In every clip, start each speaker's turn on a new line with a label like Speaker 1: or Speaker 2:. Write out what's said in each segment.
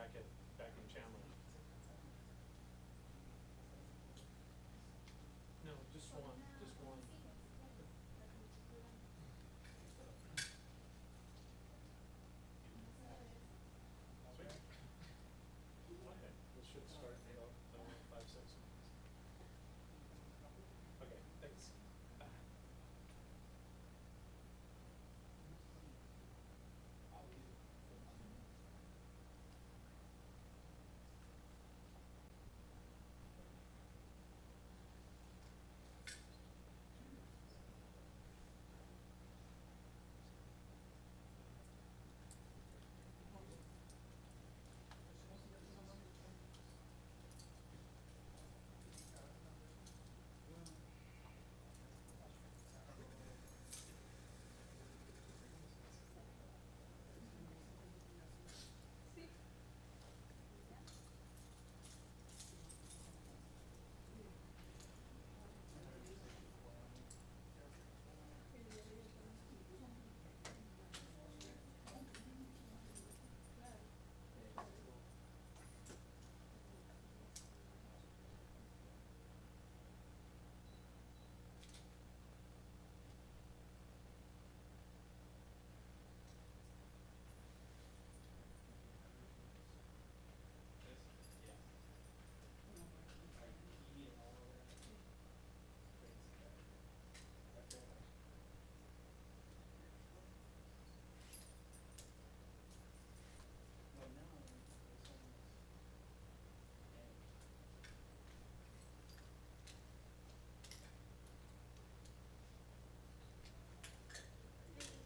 Speaker 1: back in Chandler. No, just one, just one. Okay, this should start in about 5, 6 minutes. Okay, thanks.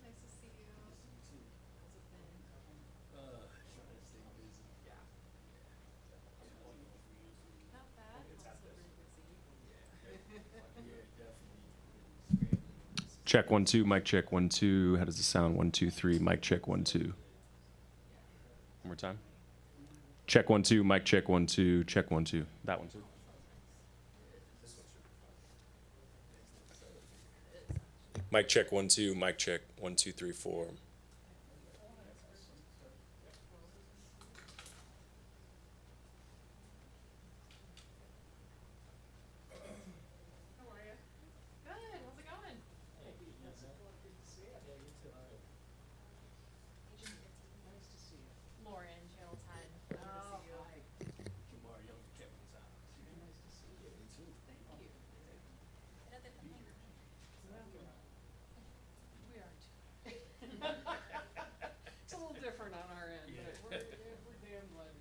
Speaker 2: Nice to see you. How's it been?
Speaker 3: Trying to stay busy.
Speaker 2: Yeah. Not bad. Also very busy.
Speaker 3: Yeah, definitely.
Speaker 4: Check 1 2, mic check 1 2. How does it sound? 1 2 3, mic check 1 2. One more time. Check 1 2, mic check 1 2, check 1 2. That one too. Mic check 1 2, mic check 1 2 3 4.
Speaker 2: How are you? Good. How's it going?
Speaker 1: Nice to see you.
Speaker 2: Lauren, Channel 10.
Speaker 3: Oh,
Speaker 2: Good to see you.
Speaker 3: hi. Kumar, young Kevin's out.
Speaker 1: Nice to see you.
Speaker 3: Me too.
Speaker 2: Thank you. We aren't. It's a little different on our end, but we're damn glad.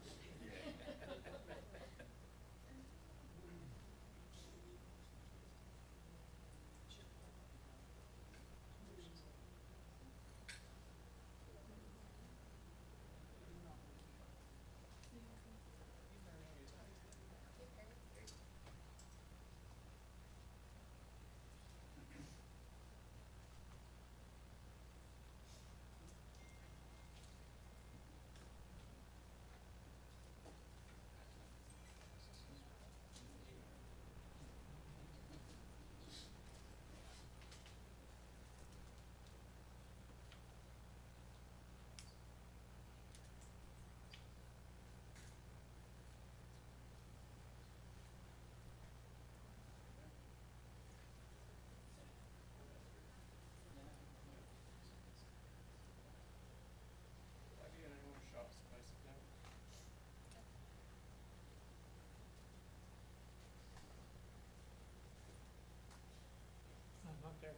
Speaker 1: No, not there.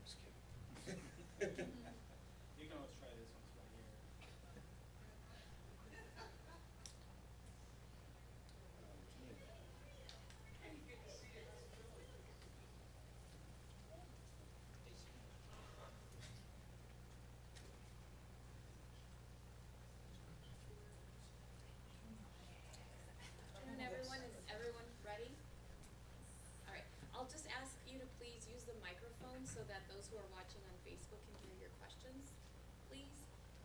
Speaker 1: Just kidding.
Speaker 3: You can always try this one right here.
Speaker 5: Afternoon, everyone. Is everyone ready? All right. I'll just ask you to please use the microphone so that those who are watching on Facebook can hear your questions, please.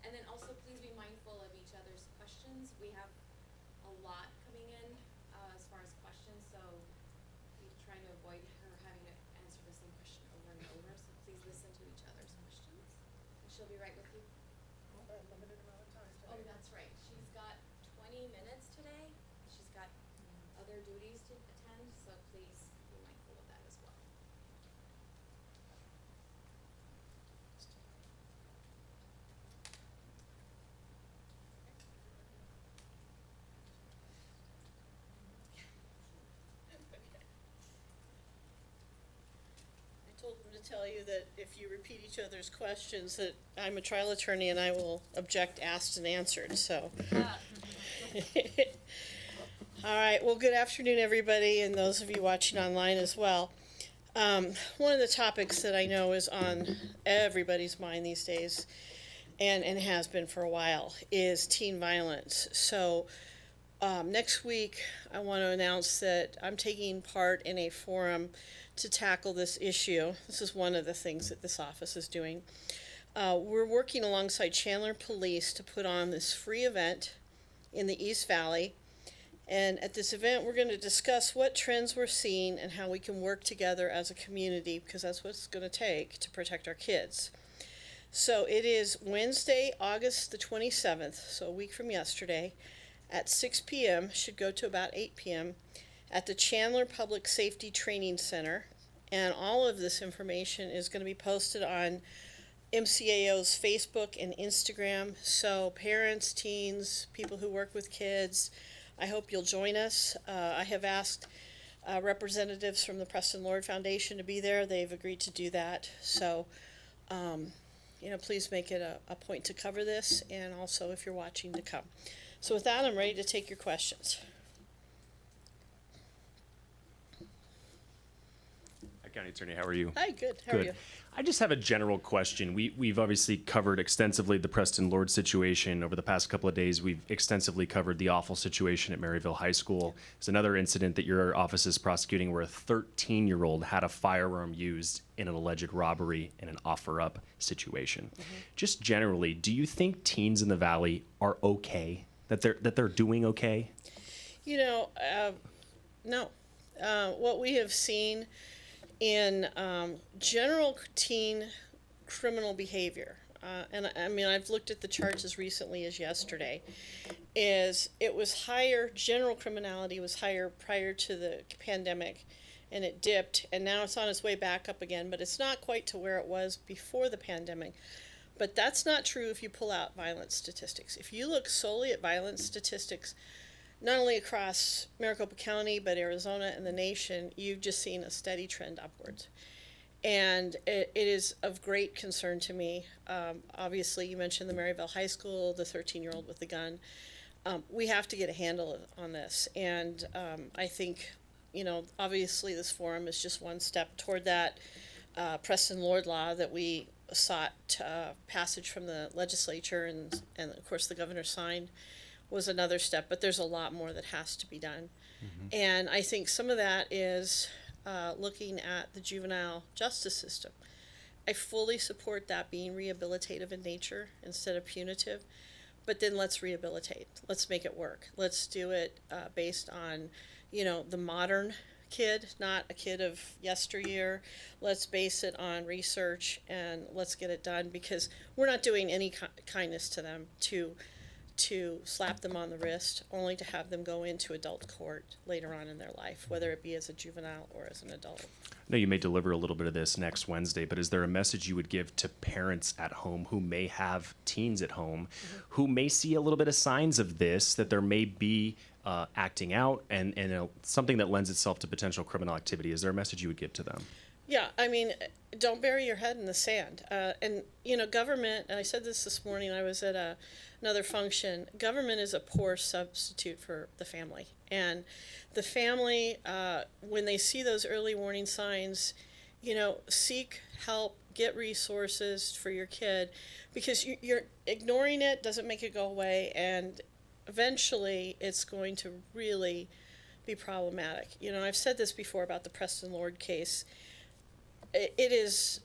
Speaker 5: And then also please be mindful of each other's questions. We have a lot coming in as far as questions, so we try to avoid her having to answer the same question over and over. So please listen to each other's questions. And she'll be right with you.
Speaker 1: Well, limited amount of time today.
Speaker 5: Oh, that's right. She's got 20 their duties to attend, so please be mindful of that as well.
Speaker 2: I told them to tell you that if you repeat each other's questions, that I'm a trial attorney and I will object asked and answered, so. All right, well, good afternoon, everybody, and those of you watching online as well. One of the topics that I know is on everybody's mind these days, and has been for a while, is teen violence. So next week, I want to announce that I'm taking part in a forum to tackle this issue. This is one of the things that this office is doing. We're working alongside Chandler Police to put on this free event in the East Valley. And at this event, we're going to discuss what trends we're seeing and how we can work together as a community, because that's what it's going to take to protect our kids. So it is Wednesday, August the 27th, so a week from yesterday, at 6 p.m., should go to about 8 p.m., at the Chandler Public Safety Training Center. And all of this information is going to be posted on MCAO's Facebook and Instagram. So parents, teens, people who work with kids, I hope you'll join us. I have asked representatives from the Preston Lord Foundation to be there. They've agreed to do that. So, please make it a point to cover this, and also if you're watching, to come. So with that, I'm ready to take your questions.
Speaker 4: Hi, County Attorney. How are you?
Speaker 2: Hi, good. How are you?
Speaker 4: I just have a general question. We've obviously covered extensively the Preston Lord situation over the past couple of days. We've extensively covered the awful situation at Maryville High School. There's another incident that your office is prosecuting where a 13-year-old had a firearm used in an alleged robbery in an offer-up situation. Just generally, do you think teens in the Valley are okay? That they're doing okay?
Speaker 2: No. What we have seen in general teen criminal behavior, and I mean, I've looked at the charts as recently as yesterday, is it was higher, general criminality was higher prior to the pandemic, and it dipped, and now it's on its way back up again, but it's not quite to where it was before the pandemic. But that's not true if you pull out violence statistics. If you look solely at violence statistics, not only across Maricopa County, but Arizona and the nation, you've just seen a steady trend upwards. And it is of great concern to me. Obviously, you mentioned the Maryville High School, the 13-year-old with the gun. We have to get a handle on this. And I think, obviously this forum is just one step toward that. Preston Lord law that we sought passage from the legislature, and of course the governor signed, was another step, but there's a lot more that has to be done. And I think some of that is looking at the juvenile justice system. I fully support that being rehabilitative in nature instead of punitive, but then let's rehabilitate. Let's make it work. Let's do it based on, the modern kid, not a kid of yesteryear. Let's base it on research, and let's get it done, because we're not doing any kindness to them to slap them on the wrist, only to have them go into adult court later on in their life, whether it be as a juvenile or as an adult.
Speaker 4: I know you may deliver a little bit of this next Wednesday, but is there a message you would give to parents at home who may have teens at home, who may see a little bit of signs of this, that there may be acting out and something that lends itself to potential criminal activity? Is there a message you would give to them?
Speaker 2: Yeah, I mean, don't bury your head in the sand. And, government, and I said this morning, I was at another function, government is a poor substitute for the family. And the family, when they see those early warning signs, seek help, get resources for your kid, because you're ignoring it doesn't make it go away, and eventually it's going to really be problematic. I've said this before about the Preston Lord case. It is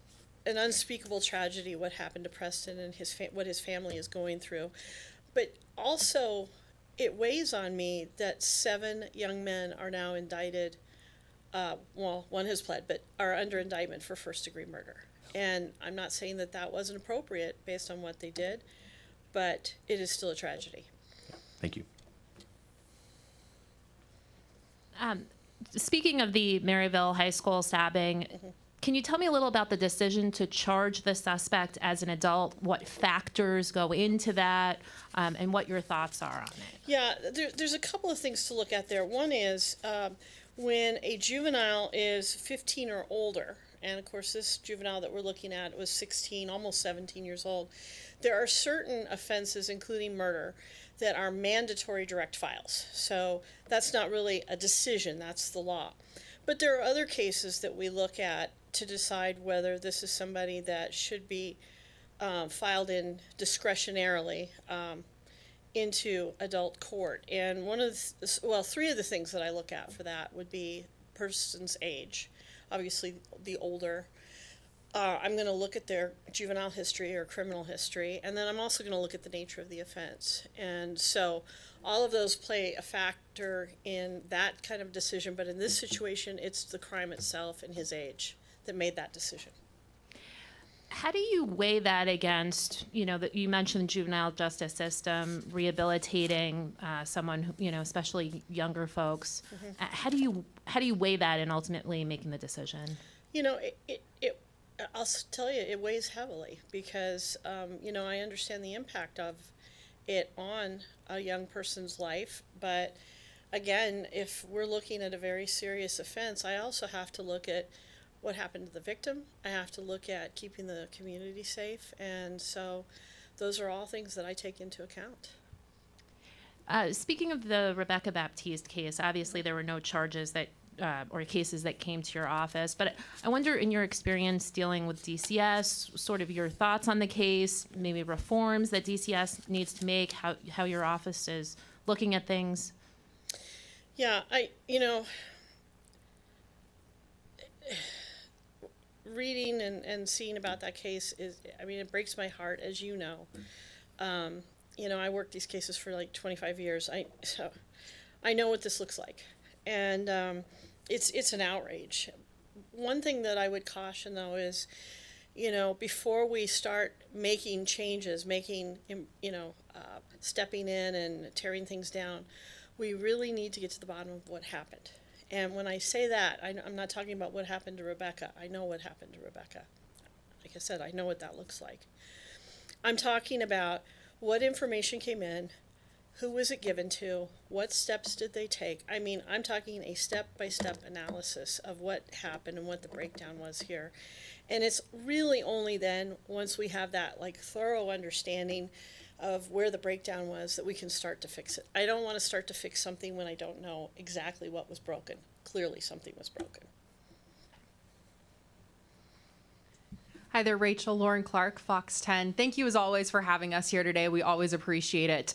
Speaker 2: an unspeakable tragedy what happened to Preston and what his family is going through. But also, it weighs on me that 7 young men are now indicted. One has pled, but are under indictment for first-degree murder. And I'm not saying that that wasn't appropriate based on what they did, but it is still a tragedy.
Speaker 4: Thank you.
Speaker 6: Speaking of the Maryville High School stabbing, can you tell me a little about the decision to charge the suspect as an adult? What factors go into that, and what your thoughts are on it?
Speaker 2: Yeah, there's a couple of things to look at there. One is when a juvenile is 15 or older, and of course this juvenile that we're looking at was 16, almost 17 years old, there are certain offenses, including murder, that are mandatory direct files. So that's not really a decision, that's the law. But there are other cases that we look at to decide whether this is somebody that should be filed in discretionarily into adult court. And three of the things that I look at for that would be person's age. Obviously, the older. I'm going to look at their juvenile history or criminal history, and then I'm also going to look at the nature of the offense. And so all of those play a factor in that kind of decision, but in this situation, it's the crime itself and his age that made that decision.
Speaker 6: How do you weigh that against, that you mentioned juvenile justice system, rehabilitating someone, especially younger folks? How do you weigh that in ultimately making the decision?
Speaker 2: I'll tell you, it weighs heavily because, I understand the impact of it on a young person's life. But again, if we're looking at a very serious offense, I also have to look at what happened to the victim. I have to look at keeping the community safe. And so those are all things that I take into account.
Speaker 6: Speaking of the Rebecca Baptiste case, obviously there were no charges or cases that came to your office, but I wonder, in your experience dealing with DCS, sort of your thoughts on the case, maybe reforms that DCS needs to make, how your office is looking at things.
Speaker 2: Yeah, reading and seeing about that case it breaks my heart, as you know. I worked these cases for like 25 years. So I know what this looks like. And it's an outrage. One thing that I would caution, though, is, before we start making changes, stepping in and tearing things down, we really need to get to the bottom of what happened. And when I say that, I'm not talking about what happened to Rebecca. I know what happened to Rebecca. Like I said, I know what that looks like. I'm talking about what information came in, who was it given to, what steps did they take. I'm talking a step-by-step analysis of what happened and what the breakdown was here. And it's really only then, once we have that thorough understanding of where the breakdown was, that we can start to fix it. I don't want to start to fix something when I don't know exactly what was broken. Clearly something was broken.
Speaker 7: Hi there, Rachel. Lauren Clark, Fox 10. Thank you as always for having us here today. We always appreciate it.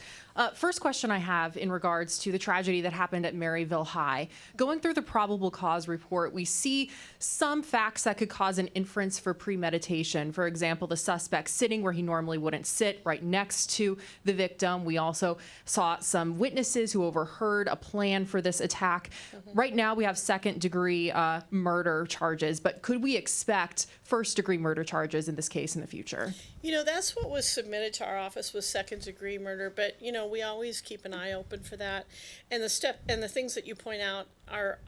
Speaker 7: First question I have in regards to the tragedy that happened at Maryville High. Going through the probable cause report, we see some facts that could cause an inference for premeditation. For example, the suspect sitting where he normally wouldn't sit, right next to the victim. We also saw some witnesses who overheard a plan for this attack. Right now we have second-degree murder charges, but could we expect first-degree murder charges in this case in the future?
Speaker 2: That's what was submitted to our office, was second-degree murder, but we always keep an eye open for that. And the things that you point out are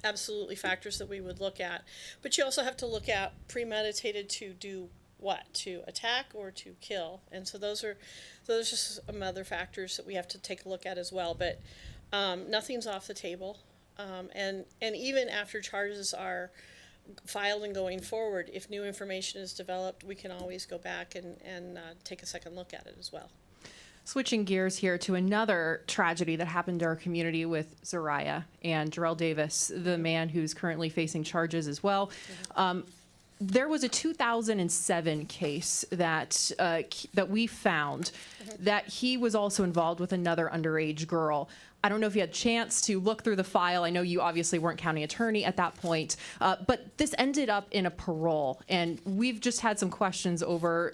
Speaker 2: absolutely factors that we would look at. But you also have to look at premeditated to do what? To attack or to kill. And so those are just some other factors that we have to take a look at as well. But nothing's off the table. And even after charges are filed and going forward, if new information is developed, we can always go back and take a second look at it as well.
Speaker 7: Switching gears here to another tragedy that happened to our community with Zariah and Jarrell Davis, the man who's currently facing charges as well. There was a 2007 case that we found that he was also involved with another underage girl. I don't know if you had a chance to look through the file. I know you obviously weren't county attorney at that point, but this ended up in a parole, and we've just had some questions over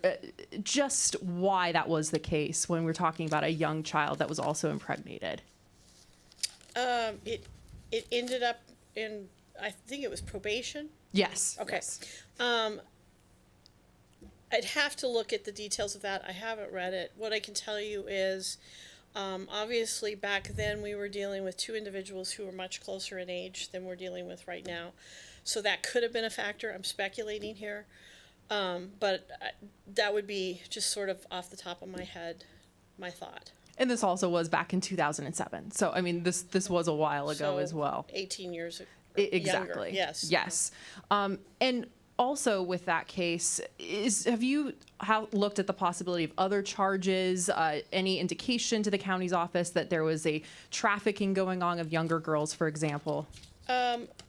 Speaker 7: just why that was the case when we're talking about a young child that was also impregnated.
Speaker 2: It ended up in, I think it was probation.
Speaker 7: Yes.
Speaker 2: Okay.
Speaker 7: Yes.
Speaker 2: I'd have to look at the details of that. I haven't read it. What I can tell you is Obviously, back then, we were dealing with two individuals who were much closer in age than we're dealing with right now. So that could have been a factor. I'm speculating here. But that would be just sort of off the top of my head, my thought.
Speaker 7: And this also was back in 2007. So, I mean, this was a while ago
Speaker 2: So,
Speaker 7: as well.
Speaker 2: 18 years ago.
Speaker 7: Exactly.
Speaker 2: Yes.
Speaker 7: Yes. And also with that case, have you looked at the possibility of other charges? Any indication to the county's office that there was a trafficking going on of younger girls, for example?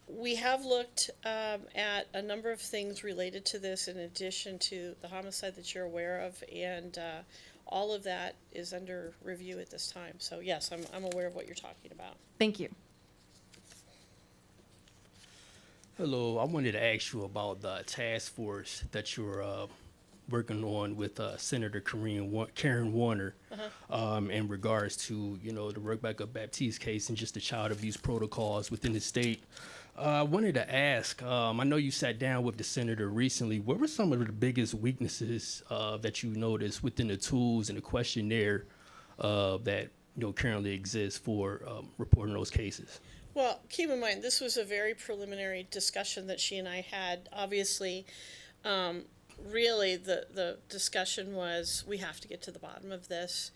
Speaker 2: We have looked at a number of things related to this in addition to the homicide that you're aware of, and all of that is under review at this time. So yes, I'm aware of what you're talking about.
Speaker 7: Thank you.
Speaker 3: Hello, I wanted to ask you about the task force that you're working on with Senator Karen Warner in regards to, the Rebecca Baptiste case and just the child abuse protocols within the state. I wanted to ask, I know you sat down with the senator recently. What were some of the biggest weaknesses that you noticed within the tools and the questionnaire that currently exists for reporting those cases?
Speaker 2: Well, keep in mind, this was a very preliminary discussion that she and I had. Obviously, really, the discussion was, we have to get to the bottom of this.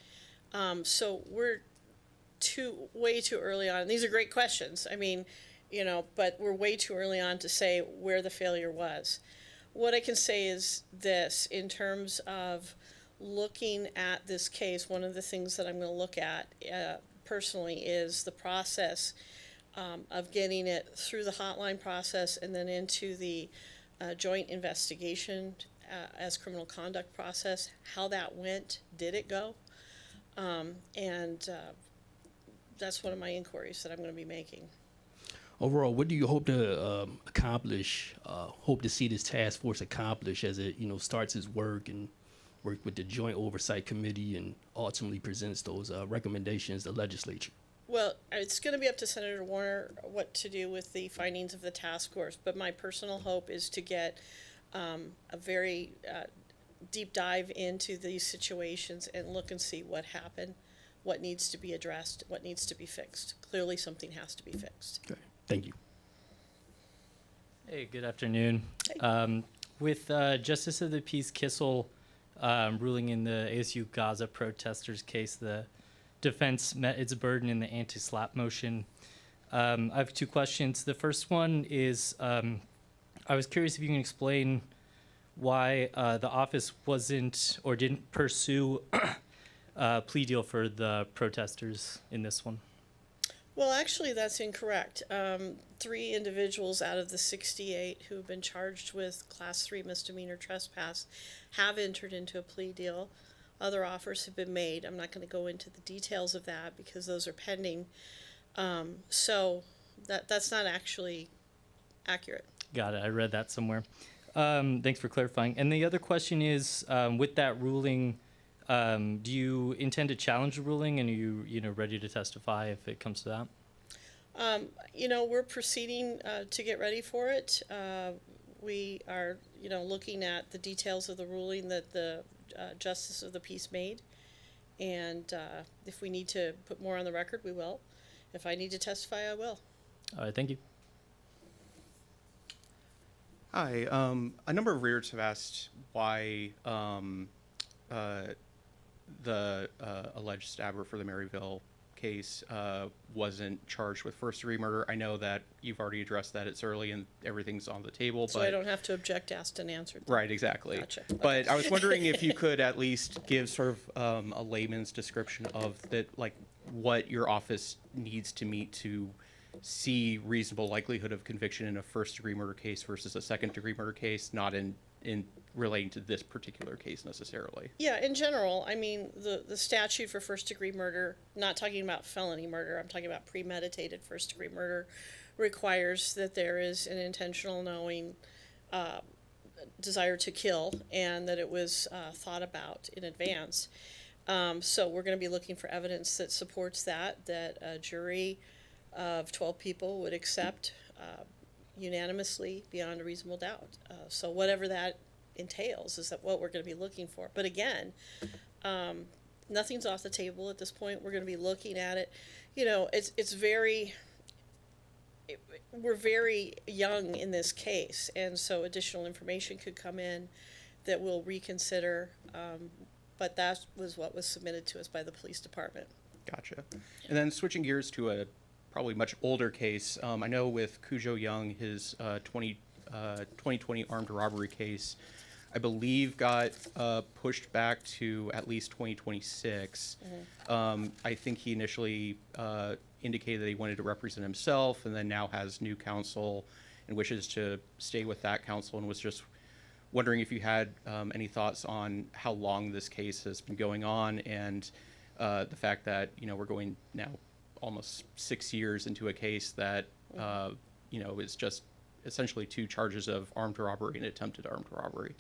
Speaker 2: So we're way too early on. These are great questions. I mean, but we're way too early on to say where the failure was. What I can say is this, in terms of looking at this case, one of the things that I'm going to look at personally is the process of getting it through the hotline process and then into the joint investigation as criminal conduct process, how that went, did it go? And that's one of my inquiries that I'm going to be making.
Speaker 3: Overall, what do you hope to accomplish, hope to see this task force accomplish as it, starts its work and work with the Joint Oversight Committee and ultimately presents those recommendations to the legislature?
Speaker 2: Well, it's going to be up to Senator Warner what to do with the findings of the task force, but my personal hope is to get a very deep dive into these situations and look and see what happened, what needs to be addressed, what needs to be fixed. Clearly, something has to be fixed.
Speaker 3: Okay, thank you.
Speaker 8: Hey, good afternoon.
Speaker 2: Hey.
Speaker 8: With Justice of the Peace Kissel ruling in the ASU Gaza protesters case, the defense met its burden in the anti-SLAPP motion. I have two questions. The first one is, I was curious if you can explain why the office wasn't or didn't pursue a plea deal for the protesters in this one.
Speaker 2: Well, actually, that's incorrect. 3 individuals out of the 68 who have been charged with Class 3 misdemeanor trespass have entered into a plea deal. Other offers have been made. I'm not going to go into the details of that because those are pending. So that's not actually accurate.
Speaker 8: Got it. I read that somewhere. Thanks for clarifying. And the other question is, with that ruling, do you intend to challenge the ruling, and are you ready to testify if it comes to that?
Speaker 2: We're proceeding to get ready for it. We are, looking at the details of the ruling that the Justice of the Peace made, and if we need to put more on the record, we will. If I need to testify, I will.
Speaker 8: All right, thank you.
Speaker 9: Hi. A number of readers have asked why the alleged stabber for the Maryville case wasn't charged with first-degree murder. I know that you've already addressed that. It's early and everything's on the table.
Speaker 2: So
Speaker 9: but
Speaker 2: I don't have to object, asked, and answered.
Speaker 9: Right, exactly.
Speaker 2: Gotcha.
Speaker 9: But I was wondering if you could at least give sort of a layman's description of that, like what your office needs to meet to see reasonable likelihood of conviction in a first-degree murder case versus a second-degree murder case, not in relating to this particular case necessarily.
Speaker 2: Yeah, in general, I mean, the statute for first-degree murder, not talking about felony murder, I'm talking about premeditated first-degree murder, requires that there is an intentional knowing desire to kill and that it was thought about in advance. So we're going to be looking for evidence that supports that a jury of 12 people would accept unanimously beyond a reasonable doubt. So whatever that entails is that what we're going to be looking for. But again, Nothing's off the table at this point. We're gonna be looking at it. We're very young in this case, and so additional information could come in that we'll reconsider. But that was what was submitted to us by the police department.
Speaker 9: Gotcha. And then switching gears to a probably much older case, I know with Cujo Young, his 2020 armed robbery case, I believe got pushed back to at least 2026. I think he initially indicated that he wanted to represent himself, and then now has new counsel and wishes to stay with that counsel, and was just wondering if you had any thoughts on how long this case has been going on, and the fact that, you know, we're going now almost 6 years into a case that, you know, is just essentially 2 charges of armed robbery and attempted armed robbery.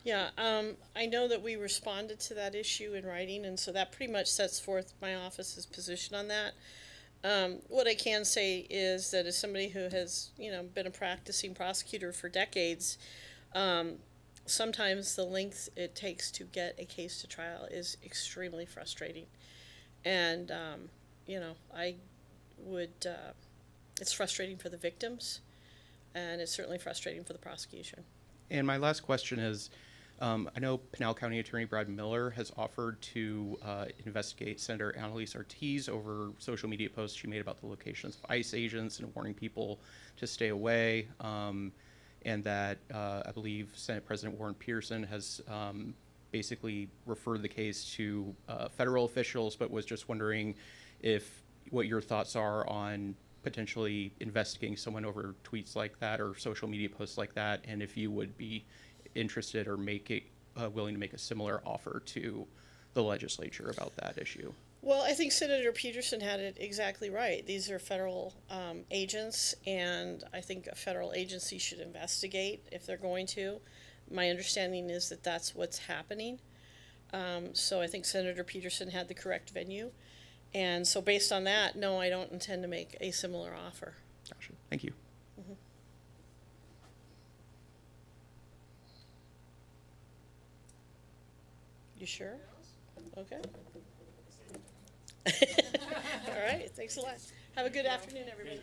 Speaker 2: Yeah, I know that we responded to that issue in writing, and so that pretty much sets forth my office's position on that. What I can say is that as somebody who has, you know, been a practicing prosecutor for decades, sometimes the length it takes to get a case to trial is extremely frustrating. And, you know, it's frustrating for the victims, and it's certainly frustrating for the prosecution.
Speaker 9: And my last question is, I know Pinal County Attorney Brad Miller has offered to investigate Senator Annalise Ortiz over social media posts she made about the locations of ICE agents and warning people to stay away. And that I believe Senate President Warren Pearson has basically referred the case to federal officials, but was just wondering what your thoughts are on potentially investigating someone over tweets like that or social media posts like that, and if you would be interested or willing to make a similar offer to the legislature about that issue.
Speaker 2: Well, I think Senator Peterson had it exactly right. These are federal agents, and I think a federal agency should investigate if they're going to. My understanding is that that's what's happening. So I think Senator Peterson had the correct venue. And so based on that, no, I don't intend to make a similar offer.
Speaker 9: Gotcha. Thank you.
Speaker 2: You sure? Okay. All right, thanks a lot. Have a good afternoon, everybody.